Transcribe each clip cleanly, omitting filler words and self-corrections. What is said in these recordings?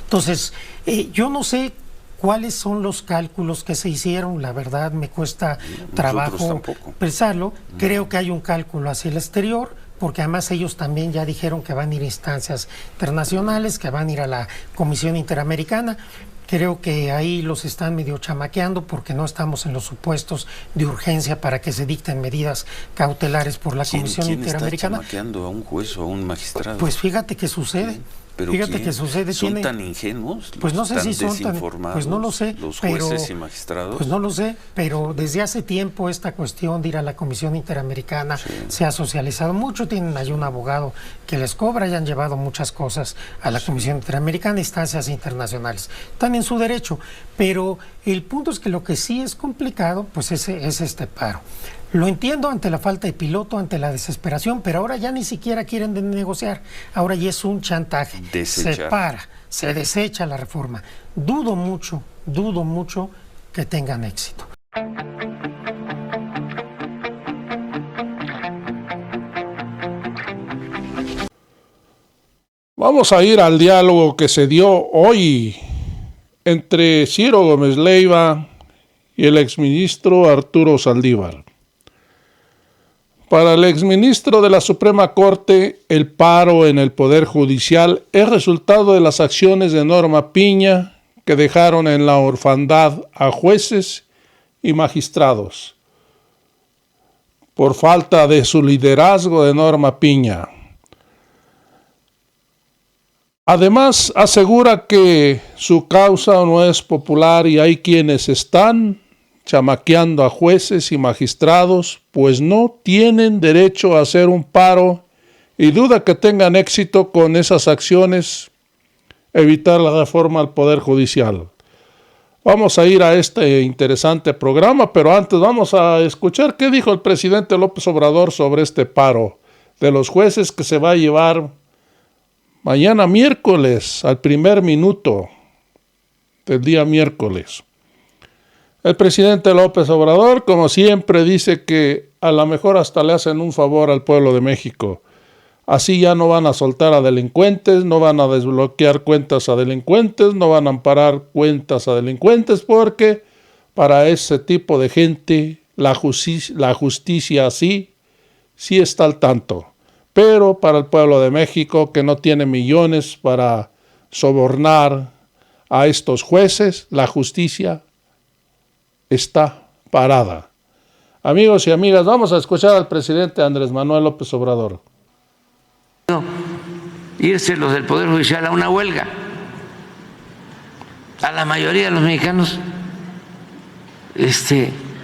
Entonces, yo no sé cuáles son los cálculos que se hicieron, la verdad me cuesta trabajo pensarlo. Creo que hay un cálculo hacia el exterior, porque además ellos también ya dijeron que van a ir a instancias internacionales, que van a ir a la Comisión Interamericana. Creo que ahí los están medio chamaqueando porque no estamos en los supuestos de urgencia para que se dicten medidas cautelares por la Comisión Interamericana. ¿Quién está chamaqueando a un juez o a un magistrado? Pues fíjate que sucede. ¿Sí? ¿Pero fíjate que sucede. ¿Son tan ingenuos? Pues no sé si son tan... Pues no lo sé. ¿Los jueces y magistrados? Pues no lo sé, pero desde hace tiempo esta cuestión de ir a la Comisión Interamericana se ha socializado mucho. Tienen ahí un abogado que les cobra y han llevado muchas cosas a la Comisión Interamericana, instancias internacionales. Están en su derecho, pero el punto es que lo que sí es complicado pues es este paro. Lo entiendo ante la falta de piloto, ante la desesperación, pero ahora ya ni siquiera quieren negociar, ahora ya es un chantaje. Se desecha la reforma. Dudo mucho que tengan éxito. Vamos a ir al diálogo que se dio hoy entre Ciro Gómez Leiva y el exministro Arturo Saldívar. Para el exministro de la Suprema Corte, el paro en el Poder Judicial es resultado de las acciones de Norma Piña que dejaron en la orfandad a jueces y magistrados por falta de su liderazgo de Norma Piña. Además, asegura que su causa no es popular y hay quienes están chamaqueando a jueces y magistrados, pues no tienen derecho a hacer un paro y duda que tengan éxito con esas acciones, evitar la reforma al Poder Judicial. Vamos a ir a este interesante programa, pero antes vamos a escuchar qué dijo el presidente López Obrador sobre este paro de los jueces que se va a llevar mañana miércoles, al primer minuto del día miércoles. El presidente López Obrador, como siempre, dice que a lo mejor hasta le hacen un favor al pueblo de México. Así ya no van a soltar a delincuentes, no van a desbloquear cuentas a delincuentes, no van a amparar cuentas a delincuentes, porque para ese tipo de gente la justicia sí está al tanto. Pero para el pueblo de México, que no tiene millones para sobornar a estos jueces, la justicia está parada. Amigos y amigas, vamos a escuchar al presidente Andrés Manuel López Obrador. Irse los del Poder Judicial a una huelga. A la mayoría de los mexicanos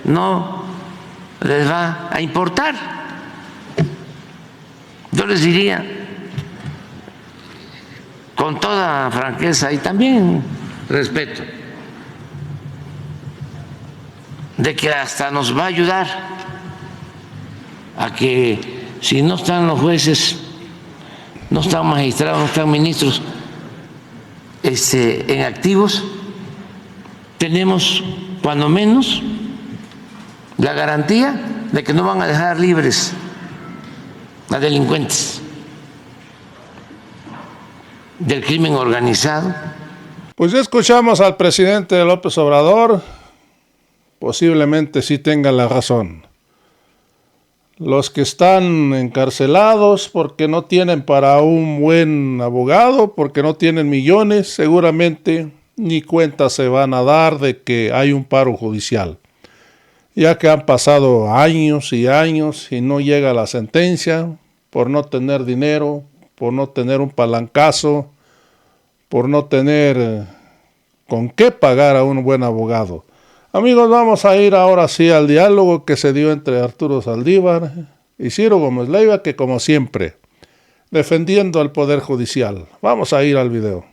no les va a importar. Yo les diría con toda franqueza y también respeto, de que hasta nos va a ayudar a que si no están los jueces, no están magistrados, no están ministros en activos, tenemos cuando menos la garantía de que no van a dejar libres a delincuentes del crimen organizado. Pues ya escuchamos al presidente López Obrador. Posiblemente sí tenga la razón. Los que están encarcelados porque no tienen para un buen abogado, porque no tienen millones, seguramente ni cuenta se van a dar de que hay un paro judicial. Ya que han pasado años y años y no llega la sentencia por no tener dinero, por no tener un palancazo, por no tener con qué pagar a un buen abogado. Amigos, vamos a ir ahora sí al diálogo que se dio entre Arturo Saldívar y Ciro Gómez Leiva, que como siempre, defendiendo al Poder Judicial. Vamos a ir al video.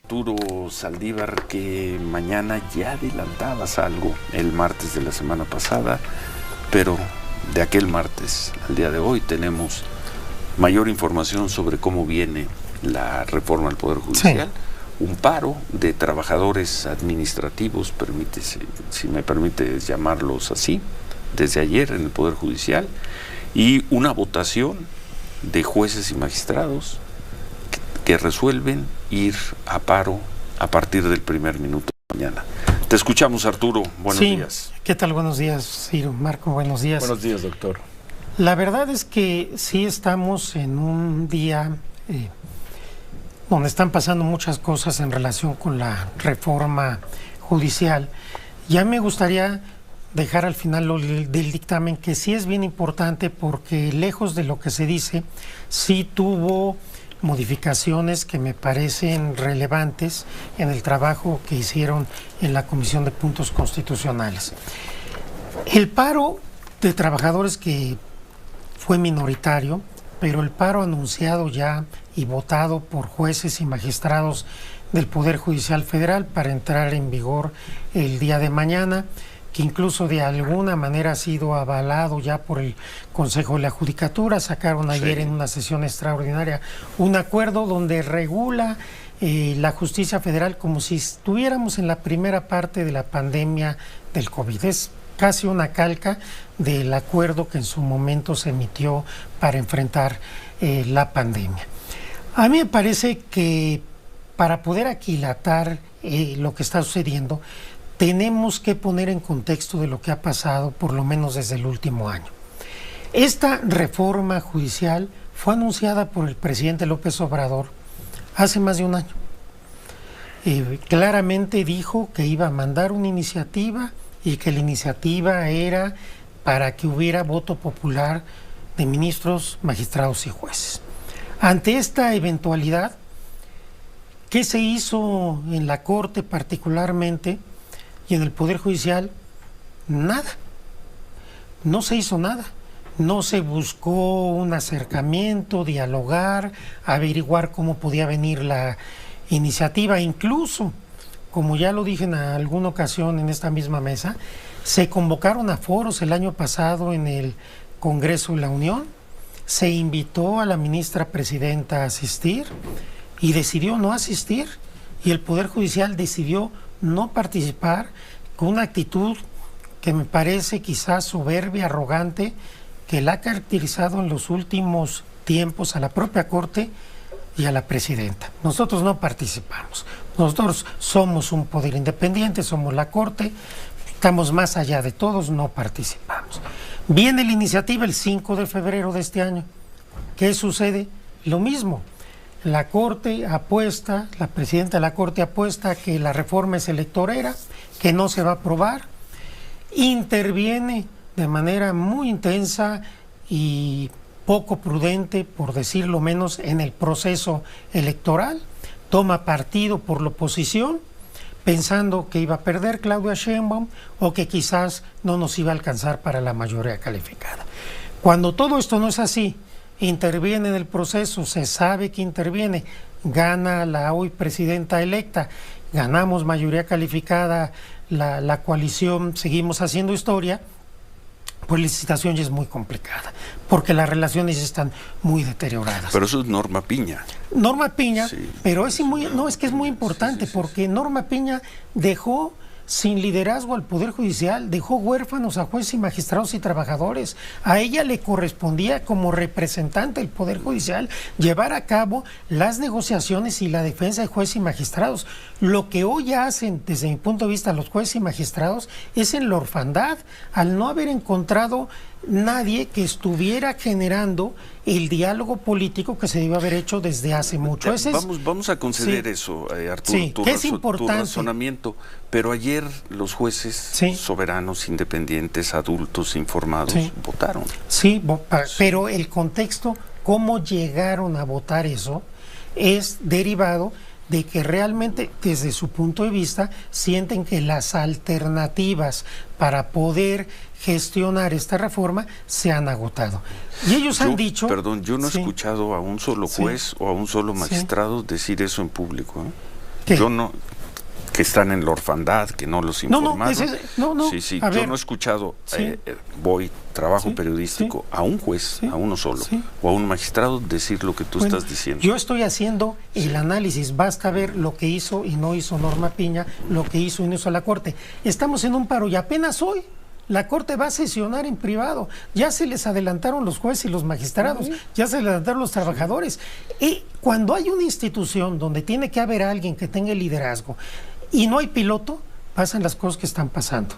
Arturo Saldívar, que mañana ya adelantabas algo el martes de la semana pasada, pero de aquel martes al día de hoy tenemos mayor información sobre cómo viene la reforma al Poder Judicial. Sí. Un paro de trabajadores administrativos, si me permites llamarlos así, desde ayer en el Poder Judicial, y una votación de jueces y magistrados que resuelven ir a paro a partir del primer minuto de mañana. Te escuchamos, Arturo. Buenos días. ¿Qué tal? Buenos días, Ciro. Marco, buenos días. Buenos días, doctor. La verdad es que sí estamos en un día donde están pasando muchas cosas en relación con la reforma judicial. Ya me gustaría dejar al final del dictamen que sí es bien importante, porque lejos de lo que se dice, sí tuvo modificaciones que me parecen relevantes en el trabajo que hicieron en la Comisión de Puntos Constitucionales. El paro de trabajadores, que fue minoritario, pero el paro anunciado ya y votado por jueces y magistrados del Poder Judicial Federal para entrar en vigor el día de mañana, que incluso de alguna manera ha sido avalado ya por el Consejo de la Judicatura. Sacaron ayer en una sesión extraordinaria un acuerdo donde regula la justicia federal como si estuviéramos en la primera parte de la pandemia del COVID. Es casi una calca del acuerdo que en su momento se emitió para enfrentar la pandemia. A mí me parece que para poder aquilatar lo que está sucediendo, tenemos que poner en contexto de lo que ha pasado, por lo menos desde el último año. Esta reforma judicial fue anunciada por el presidente López Obrador hace más de un año. Claramente dijo que iba a mandar una iniciativa y que la iniciativa era para que hubiera voto popular de ministros, magistrados y jueces. Ante esta eventualidad, ¿qué se hizo en la Corte particularmente y en el Poder Judicial? Nada. No se hizo nada. No se buscó un acercamiento, dialogar, averiguar cómo podía venir la iniciativa. Incluso, como ya lo dije en alguna ocasión en esta misma mesa, se convocaron a foros el año pasado en el Congreso de la Unión, se invitó a la ministra presidenta a asistir y decidió no asistir, y el Poder Judicial decidió no participar, con una actitud que me parece quizás soberbia, arrogante, que la ha caracterizado en los últimos tiempos a la propia Corte y a la presidenta. Nosotros no participamos, nosotros somos un poder independiente, somos la Corte, estamos más allá de todos, no participamos. Viene la iniciativa el 5 de febrero de este año. ¿Qué sucede? Lo mismo. La Corte apuesta, la presidenta de la Corte apuesta que la reforma es electorera, que no se va a aprobar. Interviene de manera muy intensa y poco prudente, por decirlo menos, en el proceso electoral. Toma partido por la oposición, pensando que iba a perder Claudia Sheinbaum o que quizás no nos iba a alcanzar para la mayoría calificada. Cuando todo esto no es así, interviene en el proceso, se sabe que interviene, gana la hoy presidenta electa, ganamos mayoría calificada, la coalición, seguimos haciendo historia, pues la situación ya es muy complicada, porque las relaciones están muy deterioradas. Pero eso es Norma Piña. Norma Piña, sí, pero es que es muy importante, porque Norma Piña dejó sin liderazgo al Poder Judicial, dejó huérfanos a jueces y magistrados y trabajadores. A ella le correspondía, como representante del Poder Judicial, llevar a cabo las negociaciones y la defensa de jueces y magistrados. Lo que hoy hacen, desde mi punto de vista, los jueces y magistrados, es en la orfandad, al no haber encontrado nadie que estuviera generando el diálogo político que se debe haber hecho desde hace mucho. Vamos a conceder eso, Arturo, sí, tu razonamiento, pero ayer los jueces soberanos, independientes, adultos, informados, votaron. Sí, pero el contexto, cómo llegaron a votar eso, es derivado de que realmente, desde su punto de vista, sienten que las alternativas para poder gestionar esta reforma se han agotado. Y ellos han dicho... Perdón, yo no he escuchado a un solo juez o a un solo magistrado decir eso en público. Yo no... Que están en la orfandad, que no los informaron. Yo no he escuchado, trabajo periodístico, a un juez, a uno solo, o a un magistrado decir lo que tú estás diciendo. Yo estoy haciendo el análisis, basta ver lo que hizo y no hizo Norma Piña, lo que hizo y no hizo la Corte. Estamos en un paro y apenas hoy La Corte va a sesionar en privado. Ya se les adelantaron los jueces y los magistrados, ya se les adelantaron los trabajadores. Y cuando hay una institución donde tiene que haber alguien que tenga el liderazgo y no hay piloto, pasan las cosas que están pasando.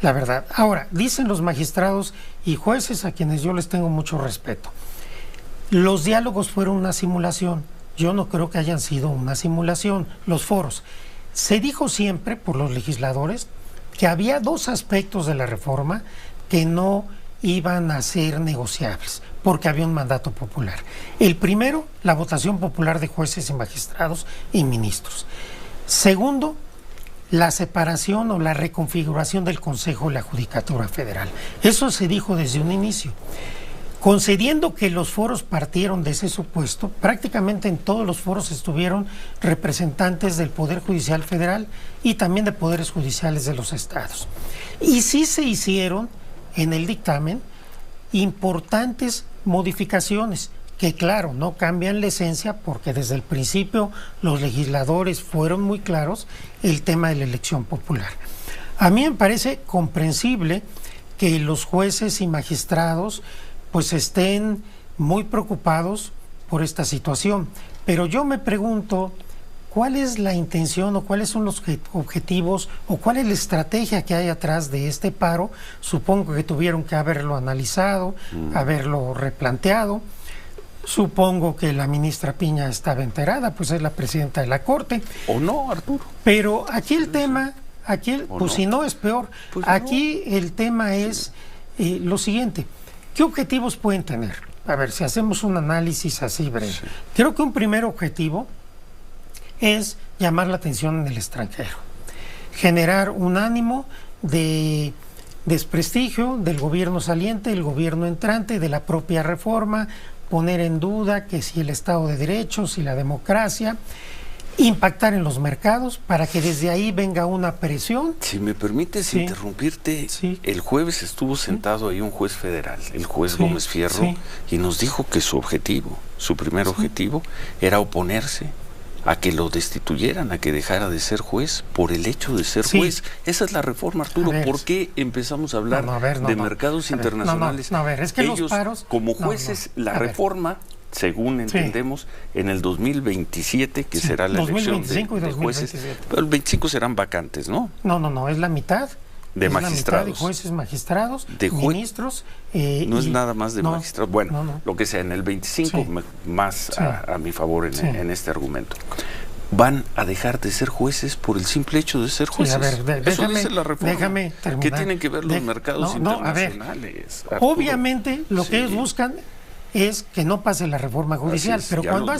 La verdad. Ahora, dicen los magistrados y jueces, a quienes yo les tengo mucho respeto, los diálogos fueron una simulación. Yo no creo que hayan sido una simulación. Los foros. Se dijo siempre por los legisladores que había dos aspectos de la reforma que no iban a ser negociables, porque había un mandato popular. El primero, la votación popular de jueces y magistrados y ministros. Segundo, la separación o la reconfiguración del Consejo de la Judicatura Federal. Eso se dijo desde un inicio. Concediendo que los foros partieron de ese supuesto, prácticamente en todos los foros estuvieron representantes del Poder Judicial Federal y también de poderes judiciales de los estados. Y sí se hicieron en el dictamen importantes modificaciones que, claro, no cambian la esencia, porque desde el principio los legisladores fueron muy claros el tema de la elección popular. A mí me parece comprensible que los jueces y magistrados pues estén muy preocupados por esta situación. Pero yo me pregunto, ¿cuál es la intención o cuáles son los objetivos o cuál es la estrategia que hay atrás de este paro? Supongo que tuvieron que haberlo analizado, haberlo replanteado. Supongo que la ministra Piña estaba enterada, pues es la presidenta de la Corte. ¿O no, Arturo? Pero aquí el tema, pues no. Si no es peor, pues aquí no. El tema es lo siguiente. ¿Qué objetivos pueden tener? A ver, si hacemos un análisis así breve. Sí. Creo que un primer objetivo es llamar la atención en el extranjero. Generar un ánimo de desprestigio del gobierno saliente, del gobierno entrante, de la propia reforma, poner en duda que si el Estado de Derecho, si la democracia, impactar en los mercados para que desde ahí venga una presión. Si me permites interrumpirte, el jueves estuvo sentado ahí un juez federal, el juez Gómez Fierro, y nos dijo que su objetivo, su primer objetivo, era oponerse a que lo destituyeran, a que dejara de ser juez por el hecho de ser juez. Esa es la reforma, Arturo. ¿Por qué empezamos a hablar de mercados internacionales? Es que ellos, los paros, como jueces, la reforma, según entendemos, en el 2027, que será la elección de jueces, pero el 25 serán vacantes, ¿no? No, es la mitad. De magistrados. La mitad de jueces, magistrados, ministros. No es nada más de magistrados. Bueno, lo que sea, en el 25, más a mi favor en este argumento. Van a dejar de ser jueces por el simple hecho de ser jueces. A ver, eso dice la reforma. Déjame terminar. ¿Qué tienen que ver los mercados internacionales? A ver, obviamente, lo que ellos buscan es que no pase la reforma judicial, pero cuando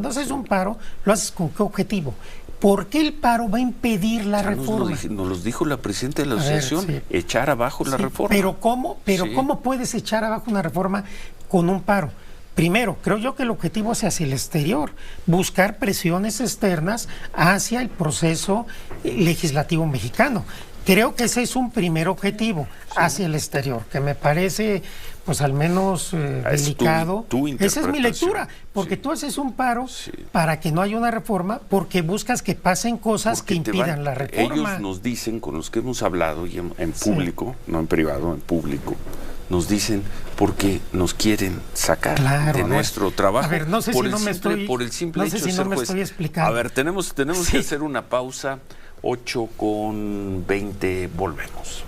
haces un paro, lo haces con qué objetivo. ¿Por qué el paro va a impedir la reforma? Nos los dijo la presidenta de la asociación, echar abajo la reforma. Pero ¿cómo puedes echar abajo una reforma con un paro? Primero, creo yo que el objetivo es hacia el exterior, buscar presiones externas hacia el proceso legislativo mexicano. Creo que ese es un primer objetivo hacia el exterior, que me parece, pues al menos delicado. Esa es mi lectura, porque tú haces un paro para que no haya una reforma, porque buscas que pasen cosas que impidan la reforma. Ellos nos dicen, con los que hemos hablado, y en público, no en privado, en público, nos dicen porque nos quieren sacar de nuestro trabajo. A ver, no sé por si no me estoy explicando. A ver, tenemos que hacer una pausa. 8:20, volvemos.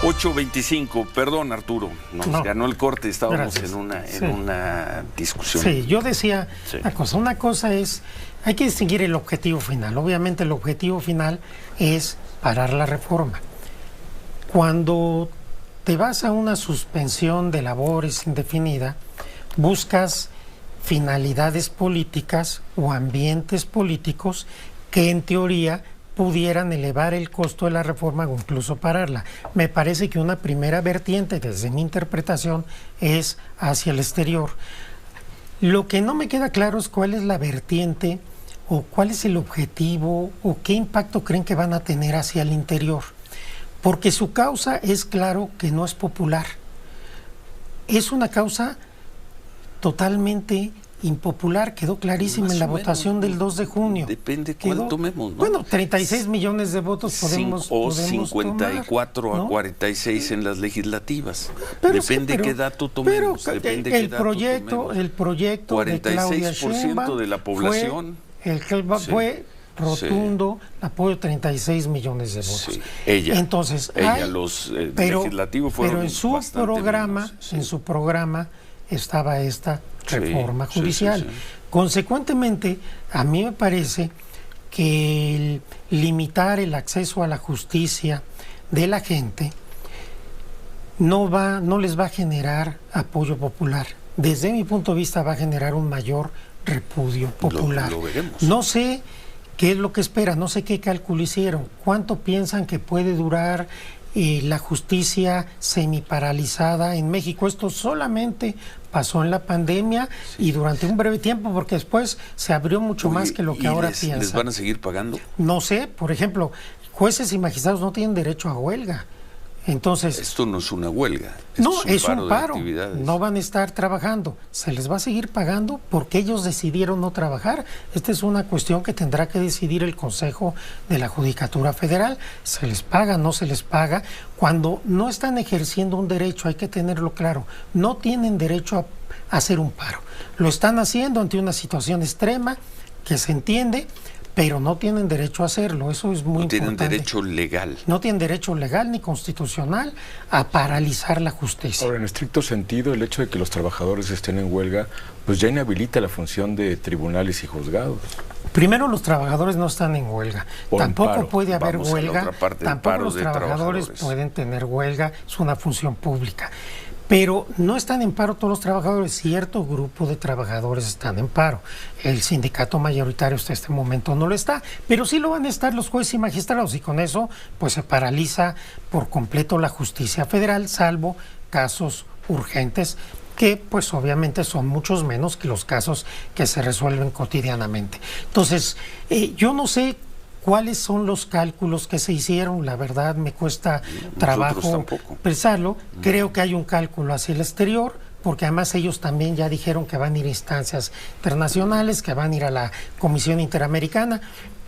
8:25, perdón, Arturo, nos ganó el corte, estábamos en una discusión. Sí, yo decía una cosa es, hay que distinguir el objetivo final. Obviamente el objetivo final es parar la reforma. Cuando te vas a una suspensión de labores indefinida, buscas finalidades políticas o ambientes políticos que en teoría pudieran elevar el costo de la reforma o incluso pararla. Me parece que una primera vertiente, desde mi interpretación, es hacia el exterior. Lo que no me queda claro es cuál es la vertiente o cuál es el objetivo o qué impacto creen que van a tener hacia el interior. Porque su causa es claro que no es popular. Es una causa totalmente impopular, quedó clarísima Más en la o menos, votación del 2 de junio. Depende cuál tomemos, ¿no? Bueno, 36 millones de votos podemos o podemos 54 tomar, a ¿no? 46 en las legislativas. Pero Depende sí, qué dato tomemos. Depende el proyecto de Claudia 46% Sheinbaum de la población. Fue rotundo, apoyo 36 millones de votos. Sí. Ella, entonces, los legislativos fueron pero en su bastante programa, menos, sí. en su programa estaba esta reforma judicial. Sí. Consecuentemente, a mí me parece que el limitar el acceso a la justicia de la gente no les va a generar apoyo popular. Desde mi punto de vista va a generar un mayor repudio popular. Lo veremos. No sé qué es lo que espera, no sé qué cálculo hicieron, cuánto piensan que puede durar la justicia semiparalizada en México. Esto solamente pasó en la pandemia y durante un breve tiempo, porque después se abrió mucho más que lo que ahora piensan. ¿Les van a seguir pagando? No sé, por ejemplo, jueces y magistrados no tienen derecho a huelga. Entonces, esto no es una huelga, es un paro. De actividades. No van a estar trabajando. Se les va a seguir pagando porque ellos decidieron no trabajar. Esta es una cuestión que tendrá que decidir el Consejo de la Judicatura Federal. ¿Se les paga, no se les paga? Cuando no están ejerciendo un derecho, hay que tenerlo claro, no tienen derecho a hacer un paro. Lo están haciendo ante una situación extrema que se entiende, pero no tienen derecho a hacerlo. Eso es muy importante. No tienen derecho legal. No tienen derecho legal ni constitucional a paralizar la justicia. Ahora, en estricto sentido, el hecho de que los trabajadores estén en huelga, pues ya inhabilita la función de tribunales y juzgados. Primero, los trabajadores no están en huelga. Tampoco puede haber huelga. Tampoco los trabajadores pueden tener huelga. Es una función pública. Pero no están en paro todos los trabajadores, cierto grupo de trabajadores están en paro. El sindicato mayoritario hasta este momento no lo está, pero sí lo van a estar los jueces y magistrados, y con eso pues se paraliza por completo la justicia federal, salvo casos urgentes, que pues obviamente son muchos menos que los casos que se resuelven cotidianamente. Entonces, yo no sé cuáles son los cálculos que se hicieron, la verdad me cuesta trabajo pensarlo. Creo que hay un cálculo hacia el exterior, porque además ellos también ya dijeron que van a ir a instancias internacionales, que van a ir a la Comisión Interamericana.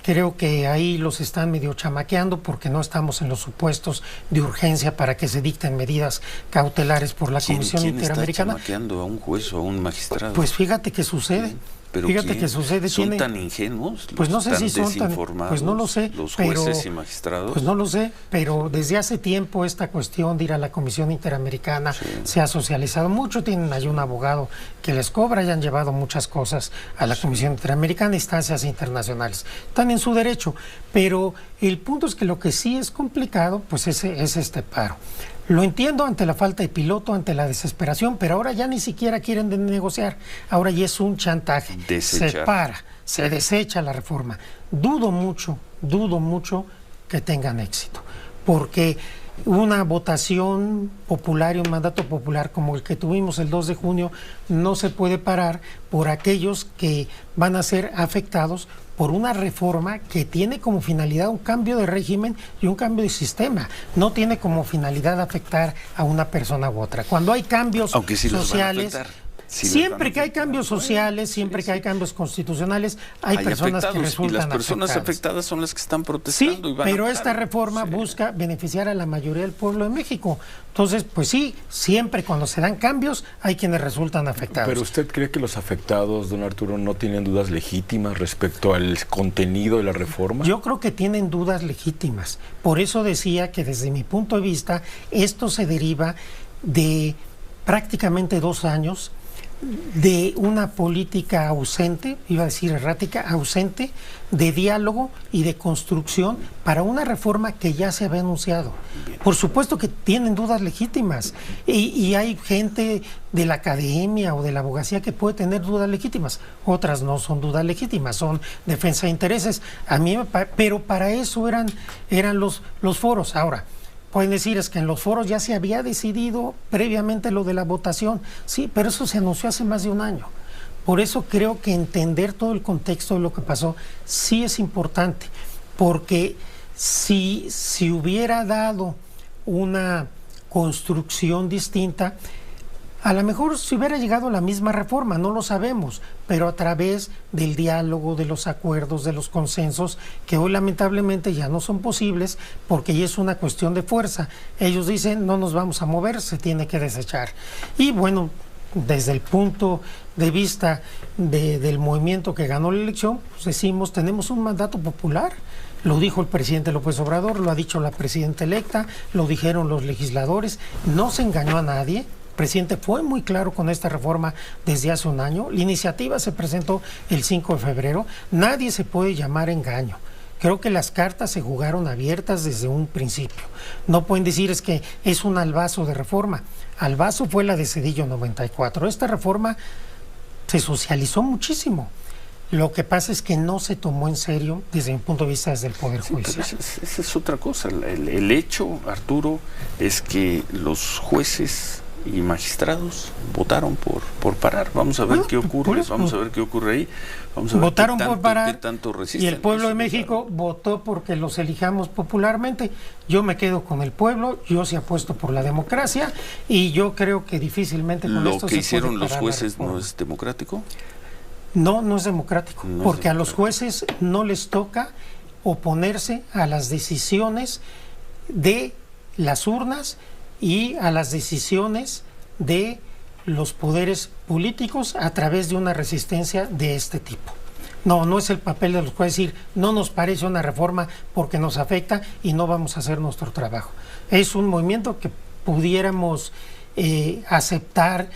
Creo que ahí los están medio chamaqueando porque no estamos en los supuestos de urgencia para que se dicten medidas cautelares por la Comisión Interamericana. ¿Quién está chamaqueando? ¿A un juez o a un magistrado? Pues fíjate que sucede. ¿Pero fíjate que sucede. ¿Son tan ingenuos? Pues no sé si son tan... Pues no lo sé. ¿Los jueces y magistrados? Pues no lo sé, pero desde hace tiempo esta cuestión de ir a la Comisión Interamericana se ha socializado mucho. Tienen ahí un abogado que les cobra y han llevado muchas cosas a la Comisión Interamericana, instancias internacionales. Están en su derecho, pero el punto es que lo que sí es complicado pues es este paro. Lo entiendo ante la falta de piloto, ante la desesperación, pero ahora ya ni siquiera quieren negociar. Ahora ya es un chantaje. Se desecha la reforma. Dudo mucho que tengan éxito, porque una votación popular y un mandato popular como el que tuvimos el 2 de junio no se puede parar por aquellos que van a ser afectados por una reforma que tiene como finalidad un cambio de régimen y un cambio de sistema. No tiene como finalidad afectar a una persona u otra. Cuando hay cambios sociales, siempre que hay cambios sociales, siempre que hay cambios constitucionales, hay personas que resultan afectadas. Y las personas afectadas son las que están protestando. Sí, pero esta reforma busca beneficiar a la mayoría del pueblo de México. Entonces, pues sí, siempre cuando se dan cambios hay quienes resultan afectados. ¿Pero usted cree que los afectados, don Arturo, no tienen dudas legítimas respecto al contenido de la reforma? Yo creo que tienen dudas legítimas. Por eso decía que desde mi punto de vista esto se deriva de prácticamente 2 años de una política ausente, iba a decir errática, ausente, de diálogo y de construcción para una reforma que ya se había anunciado. Por supuesto que tienen dudas legítimas y hay gente de la academia o de la abogacía que puede tener dudas legítimas, otras no son dudas legítimas, son defensa de intereses. Pero para eso eran los foros. Ahora, pueden decir es que en los foros ya se había decidido previamente lo de la votación. Sí, pero eso se anunció hace más de 1 año. Por eso creo que entender todo el contexto de lo que pasó sí es importante, porque si hubiera dado una construcción distinta, A lo mejor si hubiera llegado la misma reforma, no lo sabemos, pero a través del diálogo, de los acuerdos, de los consensos, que hoy lamentablemente ya no son posibles porque ya es una cuestión de fuerza. Ellos dicen, no nos vamos a mover, se tiene que desechar. Y bueno, desde el punto de vista del movimiento que ganó la elección, pues decimos, tenemos un mandato popular. Lo dijo el presidente López Obrador, lo ha dicho la presidenta electa, lo dijeron los legisladores, no se engañó a nadie. El presidente fue muy claro con esta reforma desde hace un año. La iniciativa se presentó el 5 de febrero. Nadie se puede llamar engaño. Creo que las cartas se jugaron abiertas desde un principio. No pueden decir es que es un albazo de reforma. Albazo fue la de Zedillo 94. Esta reforma se socializó muchísimo. Lo que pasa es que no se tomó en serio desde mi punto de vista desde el Poder Judicial. Esa es otra cosa. El hecho, Arturo, es que los jueces y magistrados votaron por parar. Vamos a ver qué ocurre, vamos a ver qué ocurre ahí. Vamos a ver votaron qué tanto, por parar qué tanto resisten. Y el pueblo de México votó porque los elijamos popularmente. Yo me quedo con el pueblo, yo sí apuesto por la democracia y yo creo que difícilmente con esto se puede parar. ¿Lo que hicieron los jueces no es democrático? No, no es democrático, No es porque democrático. a los jueces no les toca oponerse a las decisiones de las urnas y a las decisiones de los poderes políticos a través de una resistencia de este tipo. No, no es el papel de los jueces decir, no nos parece una reforma porque nos afecta y no vamos a hacer nuestro trabajo. Es un movimiento que pudiéramos aceptar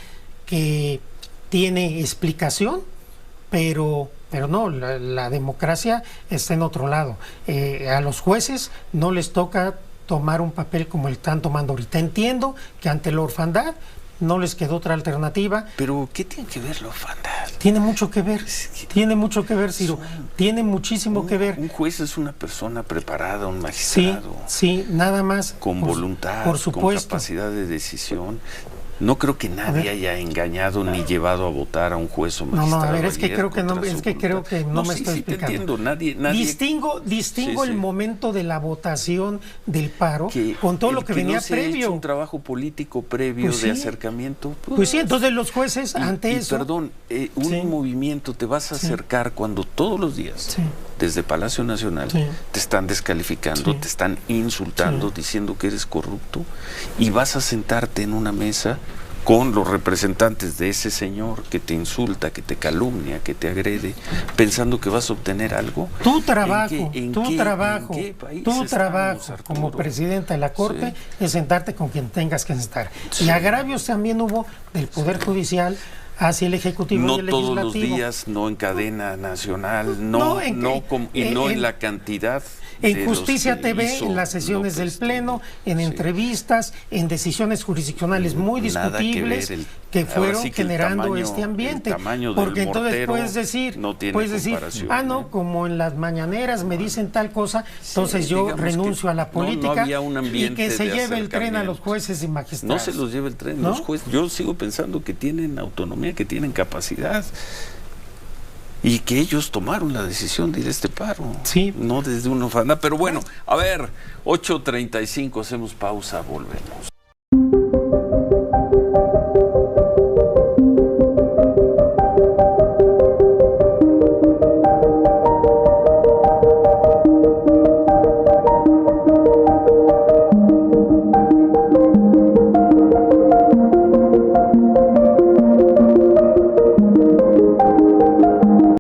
que tiene explicación, pero no, la democracia está en otro lado. A los jueces no les toca tomar un papel como el están tomando ahorita. Entiendo que ante la orfandad no les quedó otra alternativa. Pero, ¿qué tiene que ver la orfandad? Tiene mucho que ver, Ciro, tiene muchísimo que ver. Un juez es una persona preparada, un magistrado. Sí, nada más. Con voluntad, por supuesto. con capacidad de decisión. No creo que nadie haya engañado ni llevado a votar a un juez o magistrado. No, a ver, es que ayer creo que no, contra es su que creo que voluntad. no me sí, estoy sí, te explicando. entiendo. Nadie Distingo Sí, el sí. momento de la votación del paro con todo lo que venía no se ha hecho previo. un trabajo político previo Pues de sí. acercamiento. Pues sí, entonces los jueces ante eso. Perdón, un Sí. movimiento te vas a acercar cuando todos los días, Sí. desde Palacio Nacional, Sí. te están descalificando, Sí. te están insultando, diciendo que eres corrupto, y vas a sentarte en una mesa con los representantes de ese señor que te insulta, que te calumnia, que te agrede, pensando que vas a obtener algo. Tu trabajo, ¿En qué país estamos, Arturo? como presidenta de la Corte Sí. es sentarte con quien tengas que sentar. Sí. Y agravios también hubo del Poder Judicial hacia el Ejecutivo No y el todos Legislativo. los días, no en cadena nacional, No, no en la cantidad. En Justicia TV, en las sesiones del Pleno, en entrevistas, en decisiones jurisdiccionales muy Nada que discutibles ver, que ahora fueron sí que el generando tamaño- este ambiente. el tamaño del Porque entonces mortero puedes decir, no tiene comparación, no, como en las mañaneras me dicen tal cosa, entonces yo digamos renuncio que a la política no había un y ambiente que se de lleve el tren a los acercamiento. jueces y magistrados. No se los lleva el tren, ¿No? los jueces. Yo sigo pensando que tienen autonomía, que tienen capacidad. Y que ellos tomaron la decisión de ir a este paro. Sí. No desde una orfandad. Pero bueno, a ver, 8:35, hacemos pausa, volvemos.